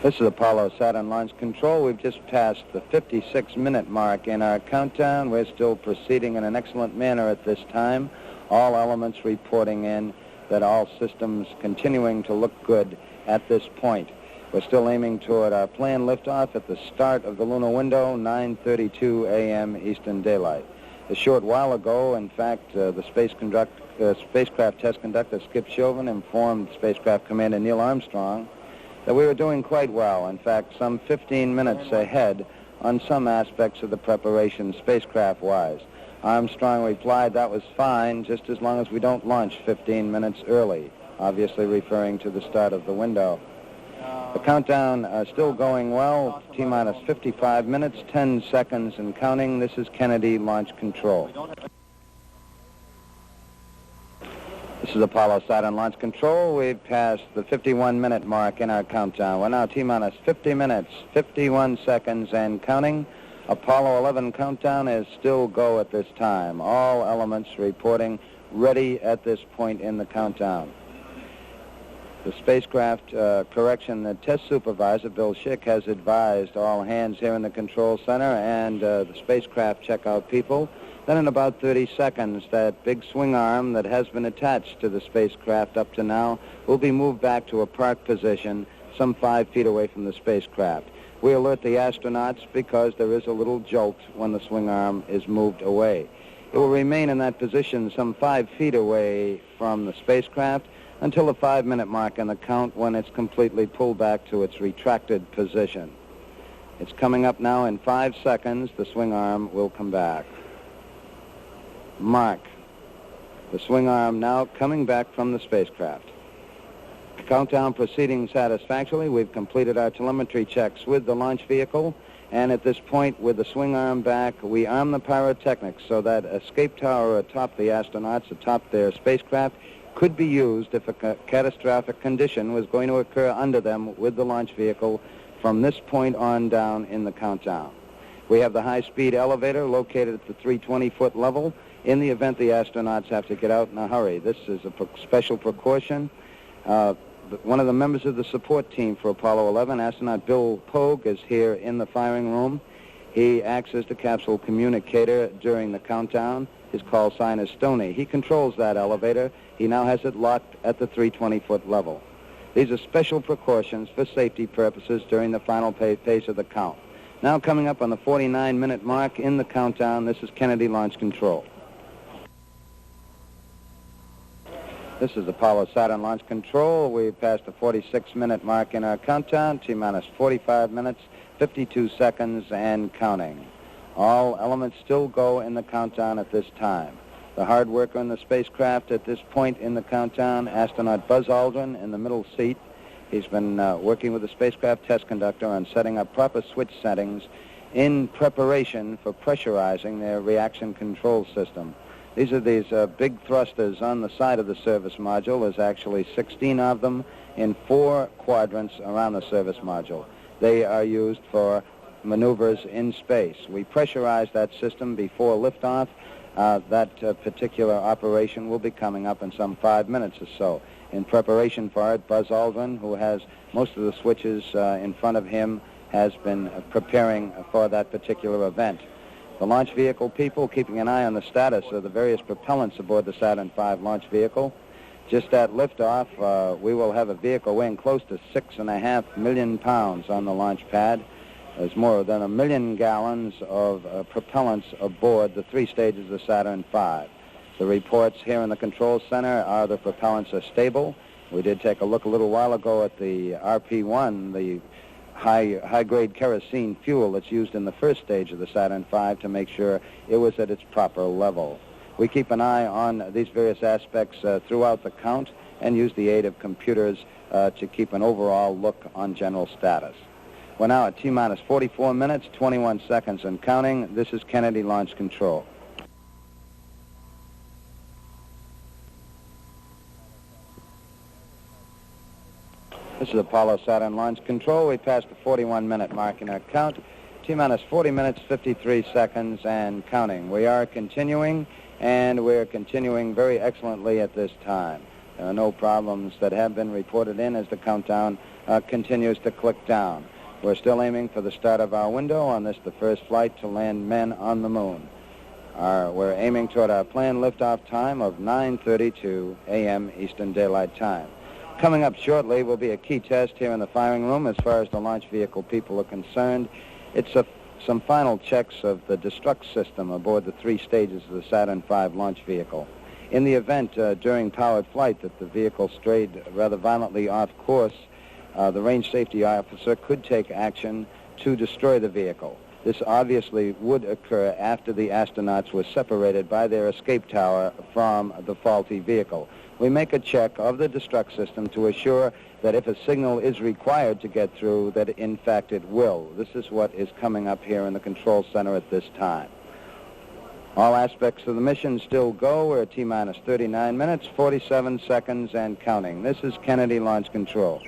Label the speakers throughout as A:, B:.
A: This is Apollo Saturn Launch Control. We've just passed the 56-minute mark in our countdown. We're still proceeding in an excellent manner at this time. All elements reporting in that all systems continuing to look good at this point. We're still aiming toward our planned liftoff at the start of the lunar window, 9:32 a.m. Eastern Daylight. A short while ago, in fact, the spacecraft test conductor, Skip Chauvin, informed spacecraft commander Neil Armstrong that we were doing quite well. In fact, some 15 minutes ahead on some aspects of the preparation spacecraft-wise. Armstrong replied that was fine, just as long as we don't launch 15 minutes early, obviously referring to the start of the window. The countdown still going well, T-minus 55 minutes, 10 seconds and counting. This is Kennedy Launch Control. This is Apollo Saturn Launch Control. We've passed the 51-minute mark in our countdown. We're now T-minus 50 minutes, 51 seconds and counting. Apollo 11 countdown is still go at this time. All elements reporting ready at this point in the countdown. The spacecraft the test supervisor, Bill Schick, has advised all hands here in the control center and the spacecraft checkout people that in about 30 seconds, that big swing arm that has been attached to the spacecraft up to now will be moved back to a park position some 5 feet away from the spacecraft. We alert the astronauts because there is a little jolt when the swing arm is moved away. It will remain in that position some 5 feet away from the spacecraft until the 5-minute mark in the count, when it's completely pulled back to its retracted position. It's coming up now in 5 seconds. The swing arm will come back. Mark. The swing arm now coming back from the spacecraft. Countdown proceeding satisfactorily. We've completed our telemetry checks with the launch vehicle, and at this point, with the swing arm back, we arm the pyrotechnics so that escape tower atop the astronauts, atop their spacecraft, could be used if a catastrophic condition was going to occur under them with the launch vehicle from this point on down in the countdown. We have the high-speed elevator located at the 320-foot level in the event the astronauts have to get out in a hurry. This is a special precaution. One of the members of the support team for Apollo 11, astronaut Bill Pogue, is here in the firing room. He acts as the capsule communicator during the countdown. His call sign is Stoney. He controls that elevator. He now has it locked at the 320-foot level. These are special precautions for safety purposes during the final phase of the count. Now coming up on the 49-minute mark in the countdown, this is Kennedy Launch Control. This is Apollo Saturn Launch Control. We've passed the 46-minute mark in our countdown, T-minus 45 minutes, 52 seconds, and counting. All elements still go in the countdown at this time. The hard worker in the spacecraft at this point in the countdown, astronaut Buzz Aldrin in the middle seat. He's been working with the spacecraft test conductor on setting up proper switch settings in preparation for pressurizing their reaction control system. These are these big thrusters on the side of the service module. There's actually 16 of them in 4 quadrants around the service module. They are used for maneuvers in space. We pressurize that system before liftoff. That particular operation will be coming up in some 5 minutes or so. In preparation for it, Buzz Aldrin, who has most of the switches in front of him, has been preparing for that particular event. The launch vehicle people keeping an eye on the status of the various propellants aboard the Saturn V launch vehicle. Just at liftoff, we will have a vehicle weighing close to 6.5 million pounds on the launch pad. There's more than 1 million gallons of propellants aboard the 3 stages of Saturn V. The reports here in the control center are the propellants are stable. We did take a look a little while ago at the RP-1, the high-grade kerosene fuel that's used in the first stage of the Saturn V, to make sure it was at its proper level. We keep an eye on these various aspects throughout the count and use the aid of computers to keep an overall look on general status. We're now at T-minus 44 minutes, 21 seconds and counting. This is Kennedy Launch Control. This is Apollo Saturn Launch Control. We passed the 41-minute mark in our count. T-minus 40 minutes, 53 seconds and counting. We are continuing, and we're continuing very excellently at this time. There are no problems that have been reported in as the countdown continues to click down. We're still aiming for the start of our window on this, the first flight to land men on the moon. We're aiming toward our planned liftoff time of 9:32 a.m. Eastern Daylight Time. Coming up shortly will be a key test here in the firing room as far as the launch vehicle people are concerned. It's some final checks of the destruct system aboard the 3 stages of the Saturn V launch vehicle. In the event during powered flight that the vehicle strayed rather violently off course, the range safety officer could take action to destroy the vehicle. This obviously would occur after the astronauts were separated by their escape tower from the faulty vehicle. We make a check of the destruct system to assure that if a signal is required to get through, that in fact it will. This is what is coming up here in the control center at this time. All aspects of the mission still go. We're at T-minus 39 minutes, 47 seconds, and counting. This is Kennedy Launch Control.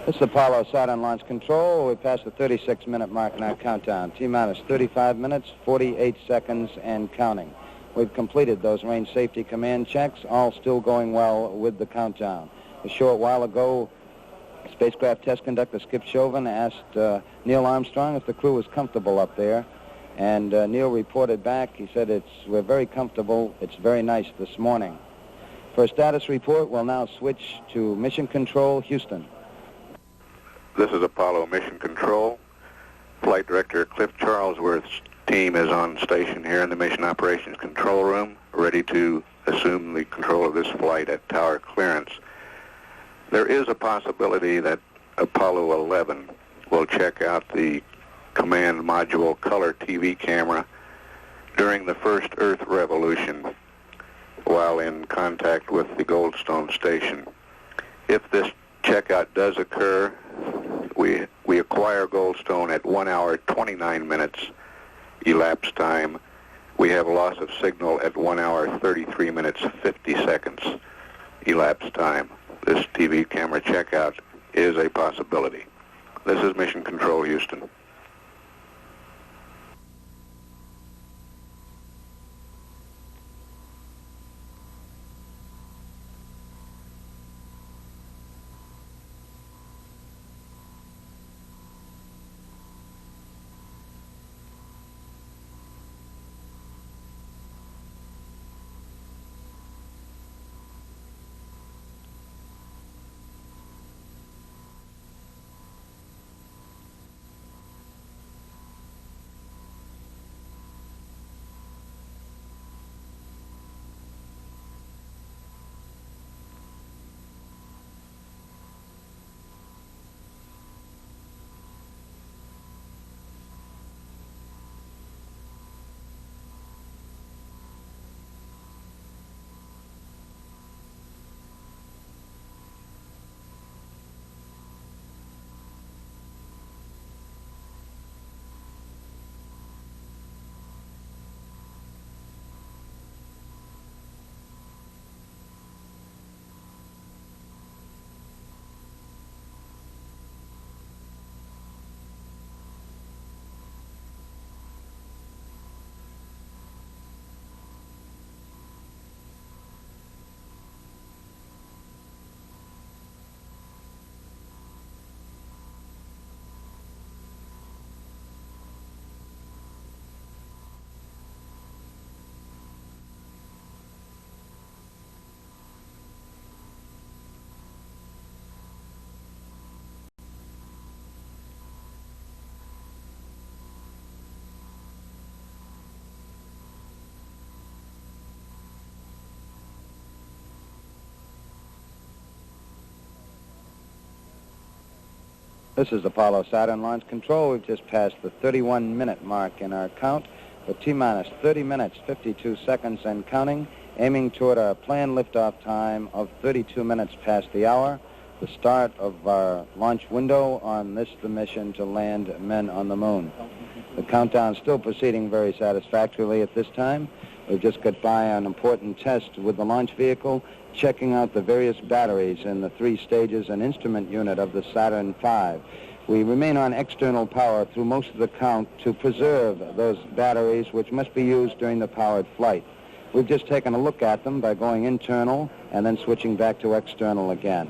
A: This is Apollo Saturn Launch Control. We passed the 36-minute mark in our countdown. T-minus 35 minutes, 48 seconds, and counting. We've completed those range safety command checks, all still going well with the countdown. A short while ago, spacecraft test conductor Skip Chauvin asked Neil Armstrong if the crew was comfortable up there. And Neil reported back. He said, we're very comfortable. It's very nice this morning. For a status report, we'll now switch to Mission Control, Houston.
B: This is Apollo Mission Control. Flight Director Cliff Charlesworth's team is on station here in the Mission Operations Control Room, ready to assume the control of this flight at tower clearance. There is a possibility that Apollo 11 will check out the command module color TV camera during the first Earth revolution while in contact with the Goldstone station. If this checkout does occur, we acquire Goldstone at 1 hour 29 minutes elapsed time. We have loss of signal at 1 hour 33 minutes 50 seconds elapsed time. This TV camera checkout is a possibility. This is Mission Control, Houston.
A: This is Apollo Saturn Launch Control. We've just passed the 31-minute mark in our count with T-minus 30 minutes, 52 seconds and counting, aiming toward our planned liftoff time of 32 minutes past the hour, the start of our launch window on this, the mission to land men on the moon. The countdown still proceeding very satisfactorily at this time. We've just got by an important test with the launch vehicle, checking out the various batteries in the 3 stages and instrument unit of the Saturn V. We remain on external power through most of the count to preserve those batteries which must be used during the powered flight. We've just taken a look at them by going internal and then switching back to external again.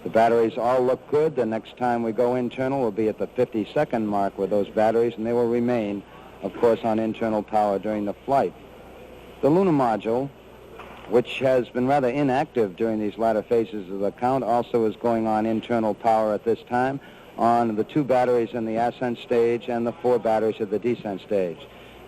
A: The batteries all look good. The next time we go internal will be at the 50-second mark with those batteries, and they will remain, of course, on internal power during the flight. The lunar module, which has been rather inactive during these latter phases of the count, also is going on internal power at this time on the 2 batteries in the ascent stage and the 4 batteries at the descent stage.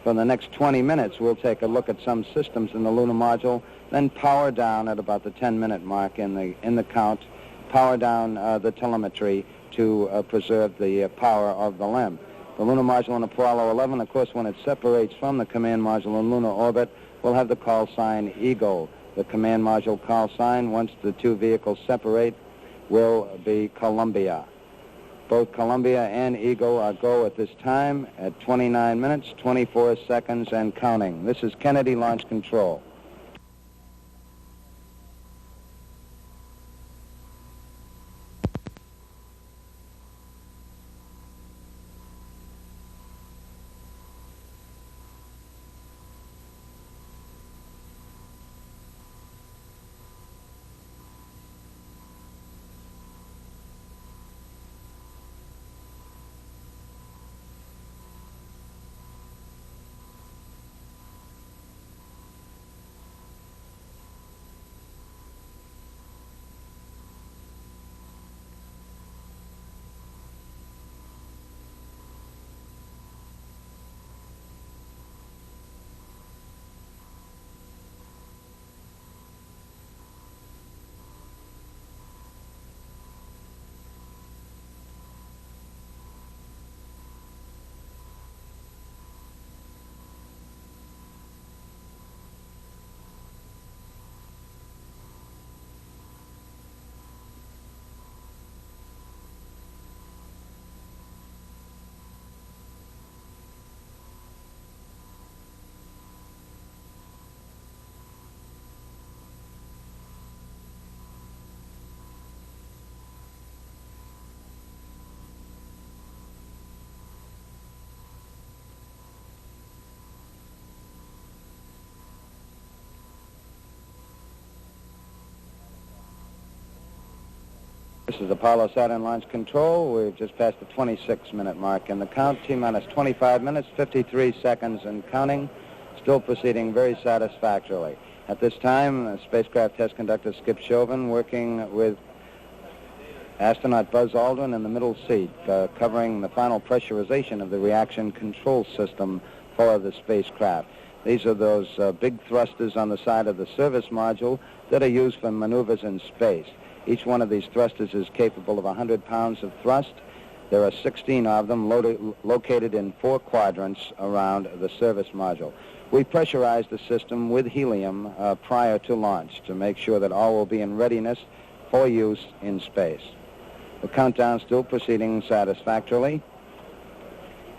A: For the next 20 minutes, we'll take a look at some systems in the lunar module, then power down at about the 10-minute mark in the count, power down the telemetry to preserve the power of the LEM. The lunar module in Apollo 11, of course, when it separates from the command module in lunar orbit, we'll have the call sign Eagle. The command module call sign, once the 2 vehicles separate, will be Columbia. Both Columbia and Eagle are go at this time at 29 minutes, 24 seconds, and counting. This is Kennedy Launch Control. This is Apollo Saturn Launch Control. We've just passed the 26-minute mark in the count. T-minus 25 minutes, 53 seconds and counting. Still proceeding very satisfactorily. At this time, spacecraft test conductor Skip Chauvin working with astronaut Buzz Aldrin in the middle seat, covering the final pressurization of the reaction control system for the spacecraft. These are those big thrusters on the side of the service module that are used for maneuvers in space. Each one of these thrusters is capable of 100 pounds of thrust. There are 16 of them located in 4 quadrants around the service module. We pressurized the system with helium prior to launch to make sure that all will be in readiness for use in space. The countdown still proceeding satisfactorily.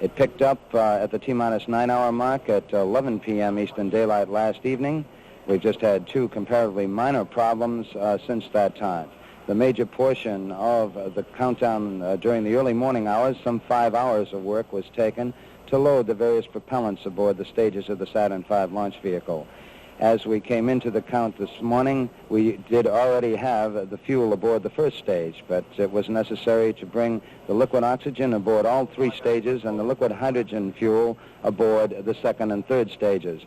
A: It picked up at the T-minus 9-hour mark at 11 p.m. Eastern Daylight last evening. We've just had 2 comparatively minor problems since that time. The major portion of the countdown during the early morning hours, some 5 hours of work was taken to load the various propellants aboard the stages of the Saturn V launch vehicle. As we came into the count this morning, we did already have the fuel aboard the first stage, but it was necessary to bring the liquid oxygen aboard all 3 stages and the liquid hydrogen fuel aboard the second and third stages.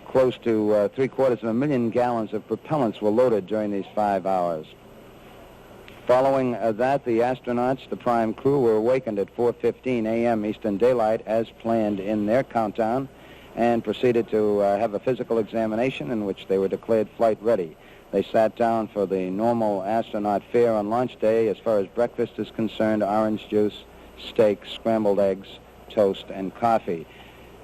A: Close to 750,000 gallons of propellants were loaded during these 5 hours. Following that, the astronauts, the prime crew, were awakened at 4:15 a.m. Eastern Daylight as planned in their countdown, and proceeded to have a physical examination in which they were declared flight ready. They sat down for the normal astronaut fare on launch day. As far as breakfast is concerned, orange juice, steak, scrambled eggs, toast, and coffee.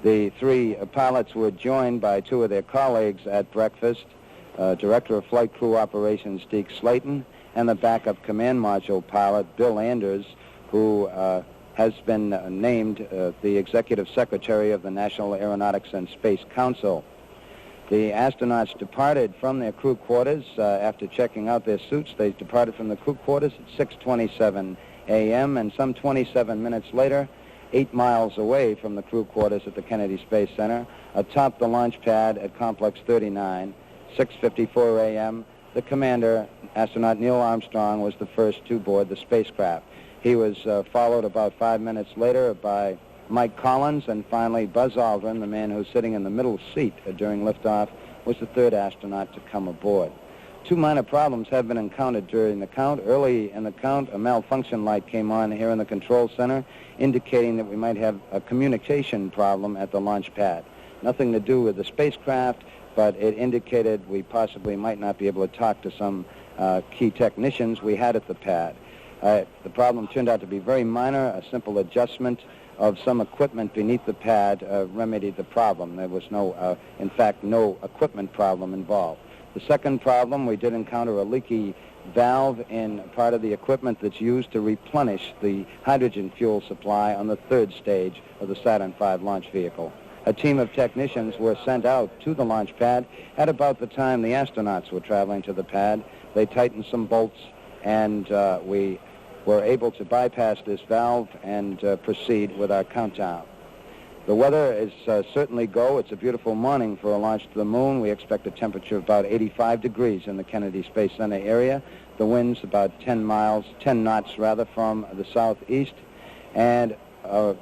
A: The 3 pilots were joined by 2 of their colleagues at breakfast, Director of Flight Crew Operations Deke Slayton, and the backup command module pilot Bill Anders, who has been named the Executive Secretary of the National Aeronautics and Space Council. The astronauts departed from their crew quarters after checking out their suits. They departed from the crew quarters at 6:27 a.m. and some 27 minutes later, 8 miles away from the crew quarters at the Kennedy Space Center, atop the launch pad at Complex 39, 6:54 a.m., the commander, astronaut Neil Armstrong, was the first to board the spacecraft. He was followed about 5 minutes later by Mike Collins, and finally Buzz Aldrin, the man who's sitting in the middle seat during liftoff, was the 3rd astronaut to come aboard. 2 minor problems have been encountered during the count. Early in the count, a malfunction light came on here in the control center, indicating that we might have a communication problem at the launch pad. Nothing to do with the spacecraft, but it indicated we possibly might not be able to talk to some key technicians we had at the pad. The problem turned out to be very minor. A simple adjustment of some equipment beneath the pad remedied the problem. There was in fact, no equipment problem involved. The second problem, we did encounter a leaky valve in part of the equipment that's used to replenish the hydrogen fuel supply on the 3rd stage of the Saturn V launch vehicle. A team of technicians were sent out to the launch pad at about the time the astronauts were traveling to the pad. They tightened some bolts, and we were able to bypass this valve and proceed with our countdown. The weather is certainly go. It's a beautiful morning for a launch to the moon. We expect a temperature of about 85 degrees in the Kennedy Space Center area. The wind's about 10 knots from the southeast, and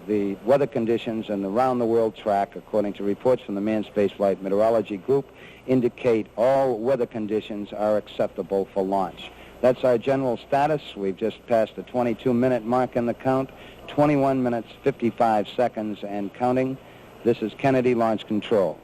A: the weather conditions and the round-the-world track, according to reports from the Manned Spaceflight Meteorology Group, indicate all weather conditions are acceptable for launch. That's our general status. We've just passed the 22-minute mark in the count, 21 minutes, 55 seconds and counting. This is Kennedy Launch Control.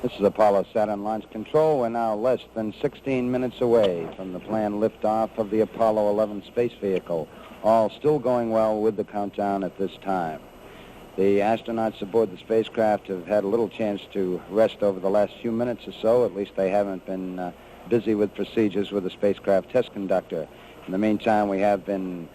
A: This is Apollo Saturn Launch Control. We're now less than 16 minutes away from the planned liftoff of the Apollo 11 space vehicle. All still going well with the countdown at this time. The astronauts aboard the spacecraft have had a little chance to rest over the last few minutes or so. At least they haven't been busy with procedures with the spacecraft test conductor. In the meantime, we have been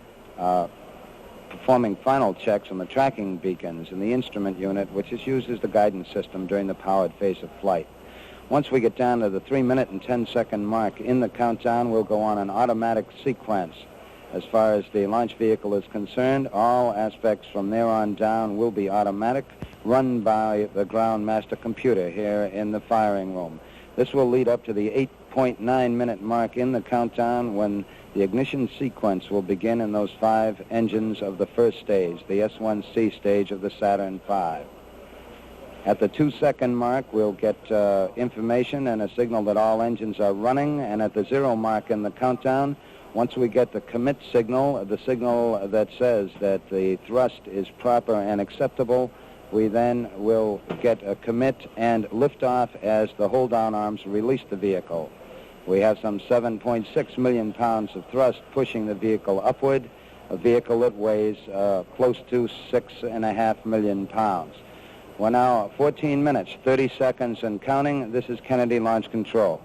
A: performing final checks on the tracking beacons in the instrument unit, which is used as the guidance system during the powered phase of flight. Once we get down to the 3-minute and 10-second mark in the countdown, we'll go on an automatic sequence. As far as the launch vehicle is concerned, all aspects from there on down will be automatic, run by the ground master computer here in the firing room. This will lead up to the 8.9-minute mark in the countdown when the ignition sequence will begin in those 5 engines of the first stage, the S1C stage of the Saturn V. At the 2-second mark, we'll get information and a signal that all engines are running, and at the 0 mark in the countdown, once we get the commit signal, the signal that says that the thrust is proper and acceptable, we then will get a commit and liftoff as the hold-down arms release the vehicle. We have some 7.6 million pounds of thrust pushing the vehicle upward, a vehicle that weighs close to 6.5 million pounds. We're now 14 minutes, 30 seconds and counting. This is Kennedy Launch Control.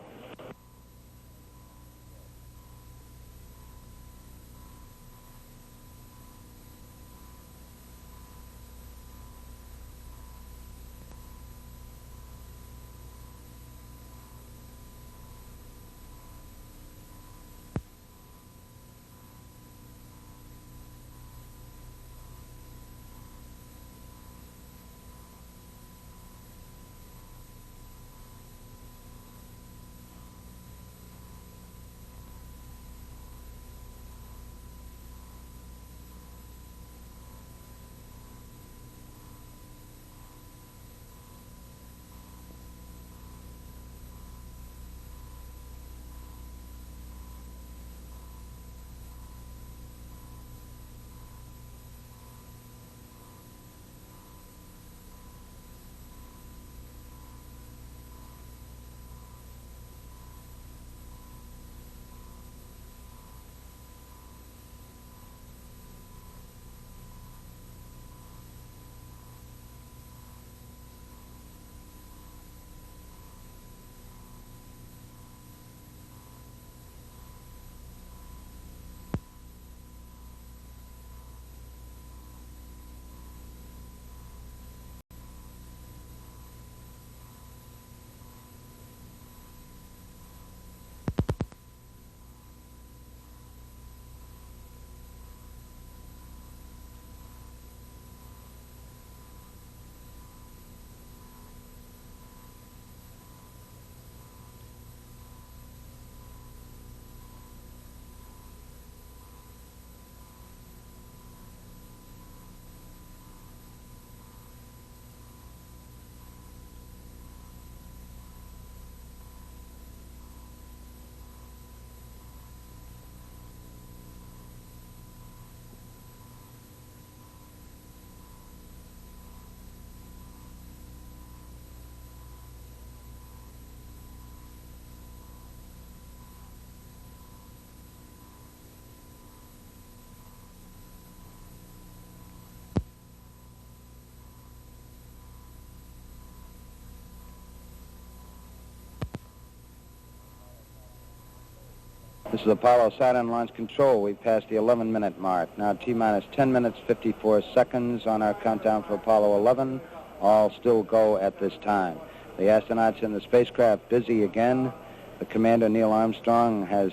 A: This is Apollo Saturn Launch Control. We've passed the 11-minute mark. Now T-minus 10 minutes, 54 seconds on our countdown for Apollo 11. All still go at this time. The astronauts in the spacecraft busy again. The commander, Neil Armstrong, has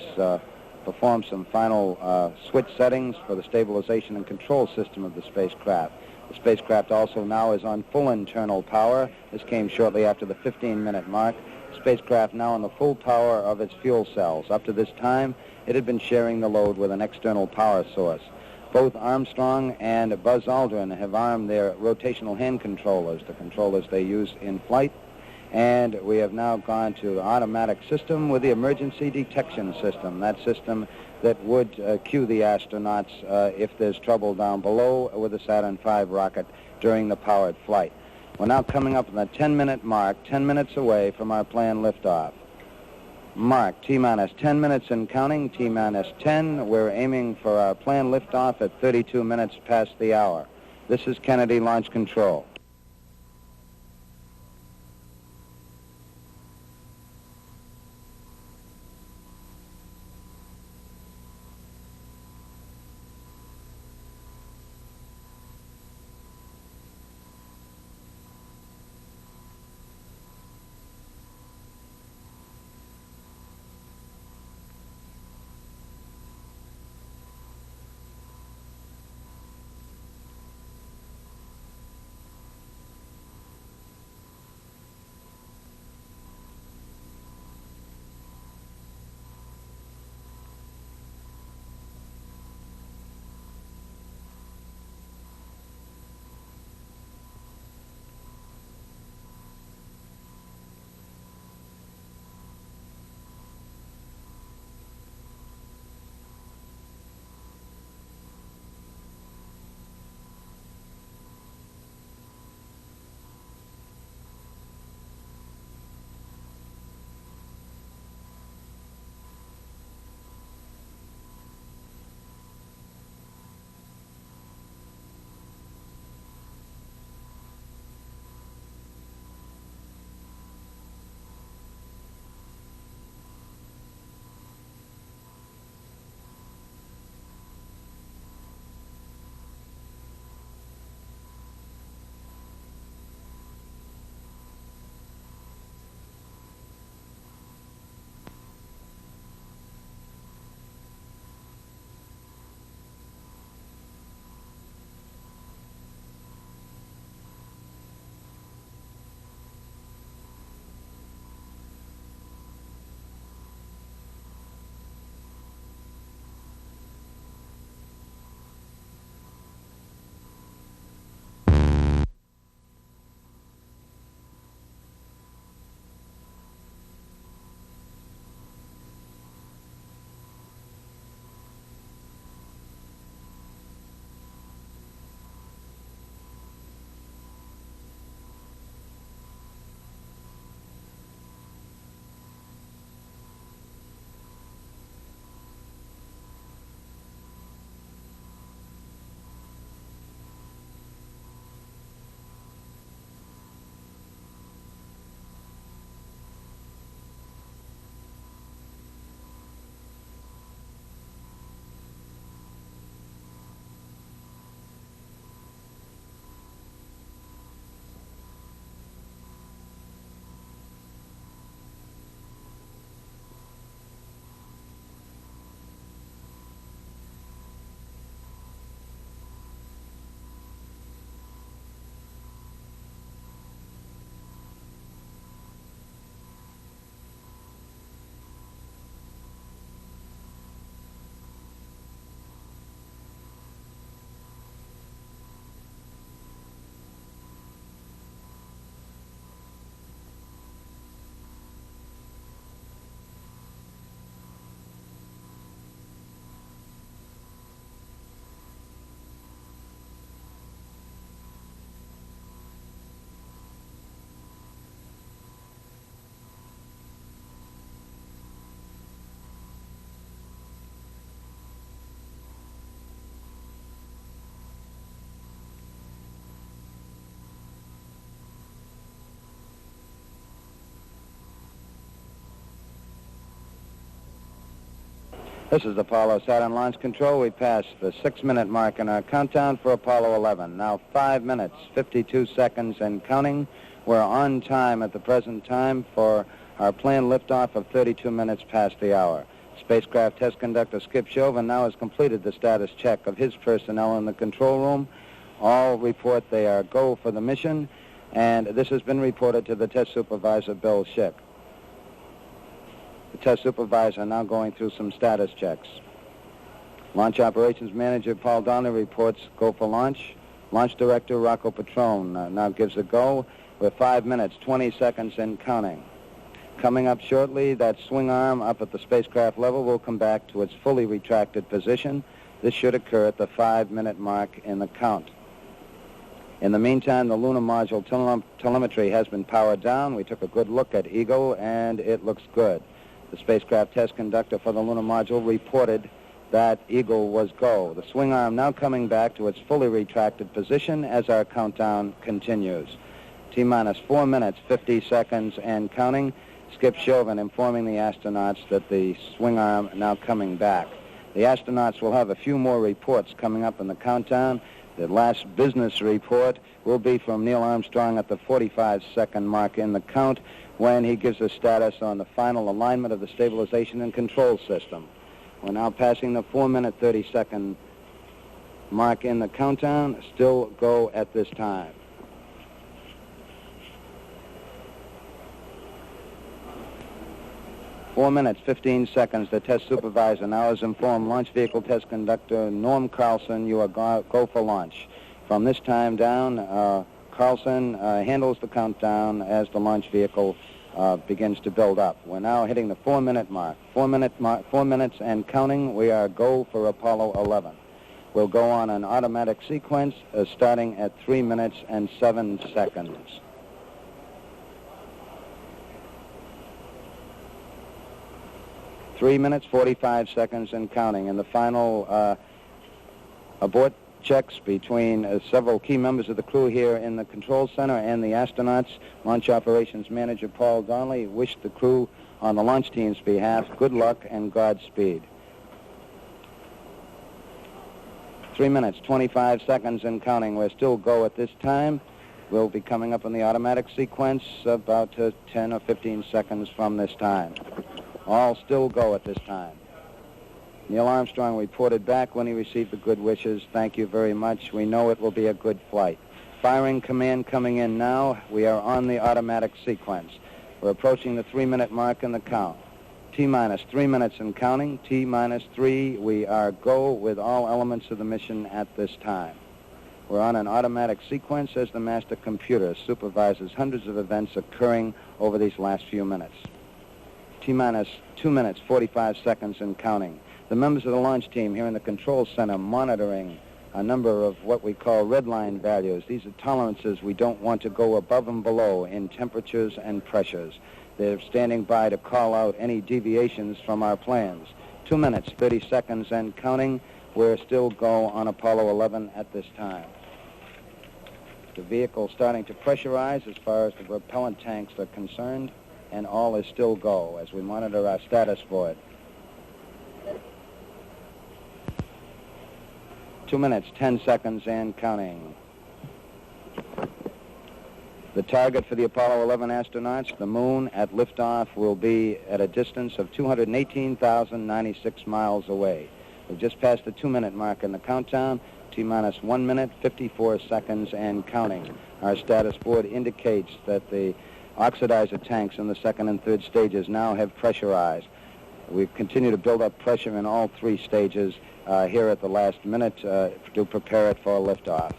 A: performed some final switch settings for the stabilization and control system of the spacecraft. The spacecraft also now is on full internal power. This came shortly after the 15-minute mark. Spacecraft now on the full power of its fuel cells. Up to this time, it had been sharing the load with an external power source. Both Armstrong and Buzz Aldrin have armed their rotational hand controllers, the controllers they use in flight, and we have now gone to the automatic system with the emergency detection system, that system that would cue the astronauts if there's trouble down below with the Saturn V rocket during the powered flight. We're now coming up on the 10-minute mark, 10 minutes away from our planned liftoff. Mark, T-minus 10 minutes and counting, T-minus 10. We're aiming for our planned liftoff at 32 minutes past the hour. This is Kennedy Launch Control. This is Apollo Saturn Launch Control. We passed the 6-minute mark in our countdown for Apollo 11. Now 5 minutes, 52 seconds and counting. We're on time at the present time for our planned liftoff of 32 minutes past the hour. Spacecraft test conductor Skip Chauvin now has completed the status check of his personnel in the control room. All report they are go for the mission, and this has been reported to the test supervisor, Bill Schick. The test supervisor now going through some status checks. Launch Operations Manager Paul Donnelly reports go for launch. Launch Director Rocco Petrone now gives a go with 5 minutes, 20 seconds and counting. Coming up shortly, that swing arm up at the spacecraft level will come back to its fully retracted position. This should occur at the 5-minute mark in the count. In the meantime, the lunar module telemetry has been powered down. We took a good look at Eagle, and it looks good. The spacecraft test conductor for the lunar module reported that Eagle was go. The swing arm now coming back to its fully retracted position as our countdown continues. T-minus 4 minutes, 50 seconds, and counting. Skip Chauvin informing the astronauts that the swing arm now coming back. The astronauts will have a few more reports coming up in the countdown. The last business report will be from Neil Armstrong at the 45-second mark in the count when he gives a status on the final alignment of the stabilization and control system. We're now passing the 4-minute, 30-second mark in the countdown. Still go at this time. Four minutes, 15 seconds. The test supervisor now has informed launch vehicle test conductor Norm Carlson, you are go for launch. From this time down, Carlson handles the countdown as the launch vehicle begins to build up. We're now hitting the 4-minute mark. 4 minutes and counting. We are go for Apollo 11. We'll go on an automatic sequence starting at 3 minutes and 7 seconds. Three minutes, 45 seconds, and counting. And the final abort checks between several key members of the crew here in the control center and the astronauts. Launch operations manager Paul Donnelly wished the crew on the launch team's behalf good luck and Godspeed. 3 minutes, 25 seconds, and counting. We're still go at this time. We'll be coming up in the automatic sequence about 10 or 15 seconds from this time. All still go at this time. Neil Armstrong reported back when he received the good wishes. Thank you very much. We know it will be a good flight. Firing command coming in now. We are on the automatic sequence. We're approaching the 3-minute mark in the count. T-minus 3 minutes and counting. T-minus 3. We are go with all elements of the mission at this time. We're on an automatic sequence as the master computer supervises hundreds of events occurring over these last few minutes. T-minus 2 minutes, 45 seconds, and counting. The members of the launch team here in the control center monitoring a number of what we call red line values. These are tolerances we don't want to go above and below in temperatures and pressures. They're standing by to call out any deviations from our plans. 2 minutes, 30 seconds, and counting. We're still go on Apollo 11 at this time. The vehicle starting to pressurize as far as the propellant tanks are concerned, and all is still go as we monitor our status for it. 2 minutes, 10 seconds, and counting. The target for the Apollo 11 astronauts, the moon at liftoff, will be at a distance of 218,096 miles away. We've just passed the 2-minute mark in the countdown. T-minus 1 minute, 54 seconds, and counting. Our status board indicates that the oxidizer tanks in the second and third stages now have pressurized. We continue to build up pressure in all 3 stages here at the last minute to prepare it for liftoff.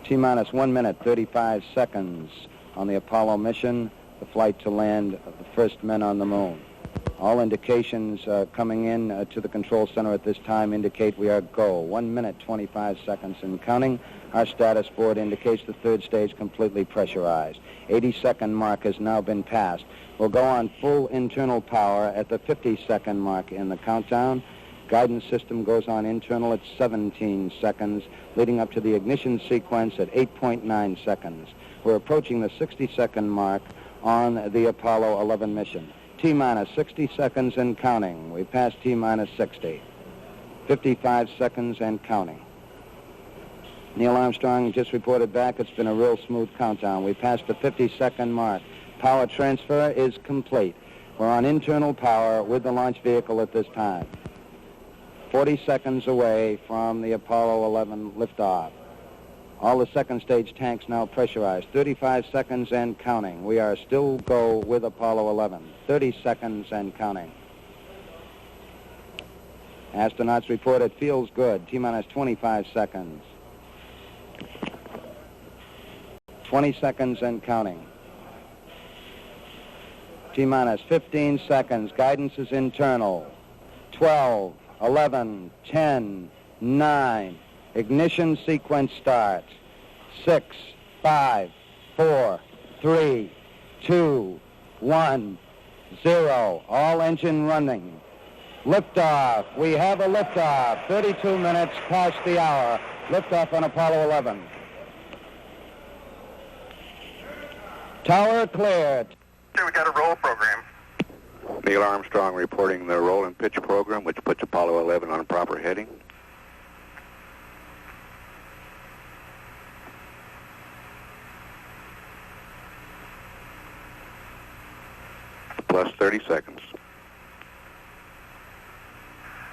A: T-minus 1 minute, 35 seconds on the Apollo mission, the flight to land the first men on the moon. All indications coming in to the control center at this time indicate we are go. 1 minute, 25 seconds, and counting. Our status board indicates the third stage completely pressurized. 80-second mark has now been passed. We'll go on full internal power at the 50-second mark in the countdown. Guidance system goes on internal at 17 seconds, leading up to the ignition sequence at 8.9 seconds. We're approaching the 60-second mark on the Apollo 11 mission. T-minus 60 seconds and counting. We passed T-minus 60. 55 seconds and counting. Neil Armstrong just reported back it's been a real smooth countdown. We passed the 50-second mark. Power transfer is complete. We're on internal power with the launch vehicle at this time. 40 seconds away from the Apollo 11 liftoff. All the second stage tanks now pressurized. 35 seconds and counting. We are still go with Apollo 11. 30 seconds and counting. Astronauts report it feels good. T-minus 25 seconds. 20 seconds and counting. T-minus 15 seconds. Guidance is internal. 12, 11, 10, 9, Ignition sequence starts. 6, 5, 4, 3, 2, 1, 0. All engine running. Liftoff. We have a liftoff. 32 minutes past the hour. Liftoff on Apollo 11. Tower cleared.
C: We got a roll program.
B: Neil Armstrong reporting the roll and pitch program, which puts Apollo 11 on a proper heading. Plus 30 seconds.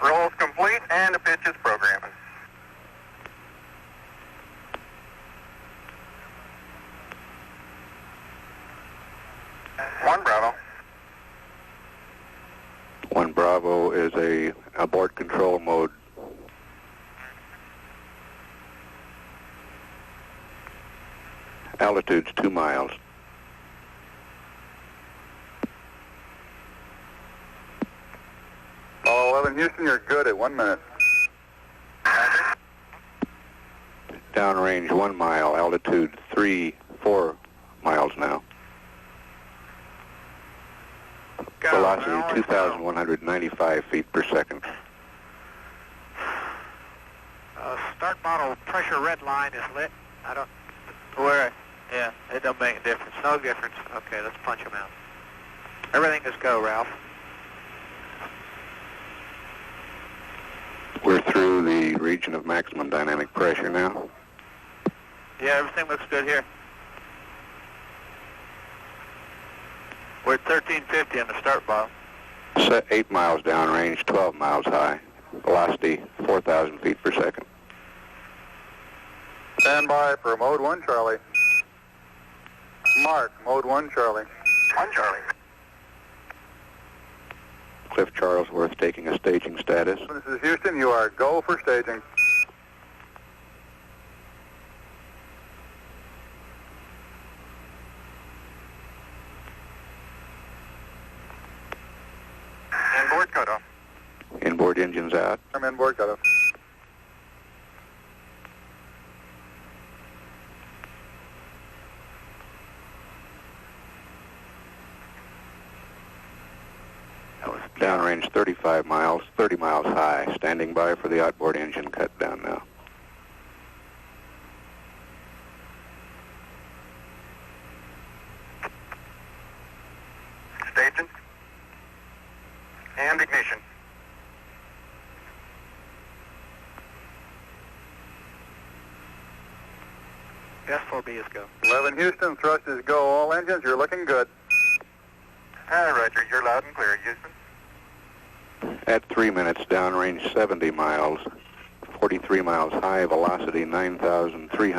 C: Roll's complete and the pitch is programming. One Bravo.
B: One Bravo is a abort control mode. Altitude's 2 miles.
C: Apollo 11 Houston, you're good at 1 minute.
B: Downrange 1 mile, altitude 4 miles now. Velocity 2,195 feet per second.
D: Start model pressure red line is lit. I don't... Where? Yeah, it don't make a difference. No difference. Okay, let's punch them out. Everything is go, Ralph.
B: We're through the region of maximum dynamic pressure now.
D: Yeah, everything looks good here. We're at 1350 on the start bottle.
B: Set 8 miles downrange, 12 miles high. Velocity 4,000 feet per second.
C: Stand by for mode 1 Charlie. Mark, mode 1 Charlie. 1 Charlie.
B: Cliff Charlesworth taking a staging status.
C: This is Houston, you are go for staging. Inboard cutoff.
B: Inboard engines out.
C: I'm inboard cutoff.
B: Downrange 35 miles, 30 miles high. Standing by for the outboard engine cut down now.
C: Staging. And ignition.
D: S4B is go.
C: 11 Houston, thrust is go. All engines, you're looking good. Roger, you're loud and clear, Houston.
B: At 3 minutes, downrange 70 miles, 43 miles high, velocity 9,300.